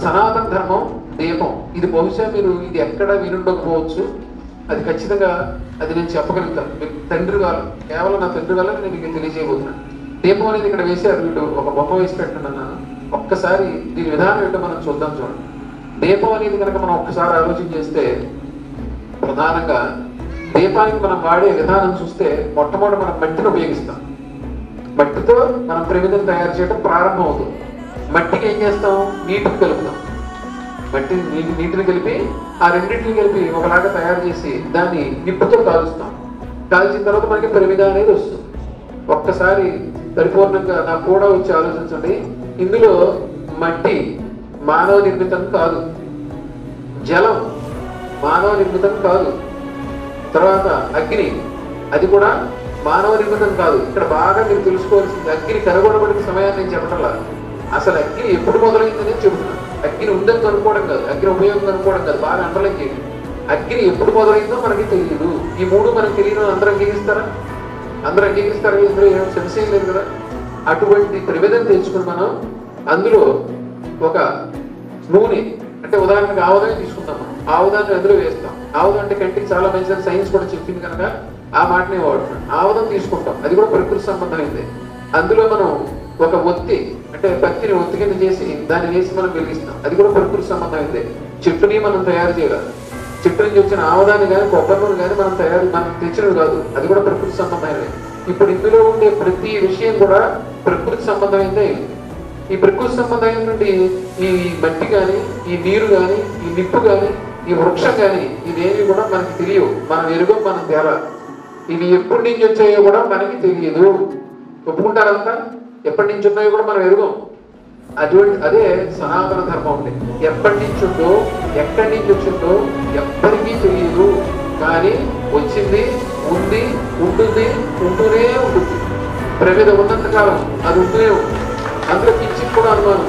సనాతన ధర్మం దీపం. ఇది బహుశా మీరు ఇది ఎక్కడ వినుండకపోవచ్చు, అది ఖచ్చితంగా అది నేను చెప్పగలుగుతాను. మీకు తండ్రి వల్ల, కేవలం నా తండ్రి వల్ల నేను మీకు తెలియజేయబోతున్నాను. దీపం అనేది ఇక్కడ వేసారు, వీళ్ళు ఒక బొమ్మ వేసి పెట్టినన్నాను. ఒక్కసారి దీని విధానం ఏంటో మనం చూద్దాం. చూడండి, దీపం అనేది కనుక మనం ఒక్కసారి ఆలోచన చేస్తే, ప్రధానంగా దీపానికి మనం వాడే విధానం చూస్తే, మొట్టమొదటి మనం మట్టిని ఉపయోగిస్తాం. మట్టితో మనం ప్రమిదను తయారు చేయడం ప్రారంభం అవుతుంది. మట్టికి ఏం చేస్తాం? నీటిని కలుపుతాం. నీటిని కలిపి ఆ రెండింటిని కలిపి ఒకలాగా తయారు చేసి దాన్ని నిప్పుతో కాలుస్తాం. కాల్చిన తర్వాత మనకి ప్రమిద అనేది వస్తుంది. ఒక్కసారి పరిపూర్ణంగా నాకు కూడా వచ్చి ఆలోచించండి. ఇందులో మట్టి మానవ నిర్మితం కాదు, జలం మానవ నిర్మితం కాదు, తర్వాత అగ్ని అది కూడా మానవ నిర్మితం కాదు. ఇక్కడ బాగా మీరు తెలుసుకోవాల్సింది, అగ్ని కనుగొనబడిన సమయాన్ని నేను చెప్పటంలా, అసలు అగ్ని ఎప్పుడు మొదలైందని చెబుతున్నాను. అగ్ని ఉందని కనుక్కోవడం కాదు, అగ్ని ఉపయోగం కనుక్కోవడం కాదు, బాగా అండర్లైన్ చేయండి. అగ్ని ఎప్పుడు మొదలైందో మనకి తెలియదు. ఈ మూడు మనకి తెలియదు. అందరూ అంగీకరిస్తారా? అందరూ అంగీకరిస్తారా? ఇందులో ఏం సంశయం లేదు కదా. అటువంటి ప్రవేదన తెలుసుకుని మనం అందులో ఒక నూనె, అంటే ఉదాహరణకు ఆవుదాన్ని తీసుకుంటాం. మనం ఆవుదాన్ని అందులో వేస్తాం. ఆవుదం అంటే కంటికి చాలా మంచిదని సైన్స్ కూడా చెప్పింది కనుక ఆ మాటనే వాడుతాం. ఆవుదం తీసుకుంటాం, అది కూడా ప్రకృతి సంబంధమైంది. అందులో మనం ఒక ఒత్తి, అంటే పత్తిని ఒత్తి కింద చేసి దాన్ని వేసి మనం వెలిగిస్తాం, అది కూడా ప్రకృతి సంబంధమైంది. చెట్టుని మనం తయారు చేయగలం. చెట్టు నుంచి వచ్చిన ఆవదాన్ని కానీ కొబ్బరి నూనె కానీ మనం తెచ్చినది కాదు, అది కూడా ప్రకృతి సంబంధమైనది. ఇప్పుడు ఇందులో ఉండే ప్రతి విషయం కూడా ప్రకృతి సంబంధమైందే. ఈ ప్రకృతి సంబంధమైన నుండి ఈ మట్టి కానీ, ఈ నీరు కానీ, ఈ నిప్పు కానీ, ఈ వృక్షం కానీ, ఇవేవి కూడా మనకి తెలియవు. మనం ఎరుగం, మనం తేలా. ఇవి ఎప్పటి నుంచి వచ్చాయో కూడా మనకి తెలియదు. ఒప్పుకుంటారంతా? ఎప్పటి నుంచి ఉన్నాయో కూడా మనం ఎరుగం. అదే సనాతన ధర్మం ఉంది. ఎప్పటి నుంచి ఉందో, ఎక్కడి నుంచి వచ్చిందో ఎప్పటికీ తెలియదు. కానీ వచ్చింది, ఉంది, ఉంటుంది, ఉంటూనే ఉంటుంది. ప్రమిద ఉన్నంత కాలం అది ఉంటూనే ఉంటుంది. అందులో కించిత్ కూడా అనుమానం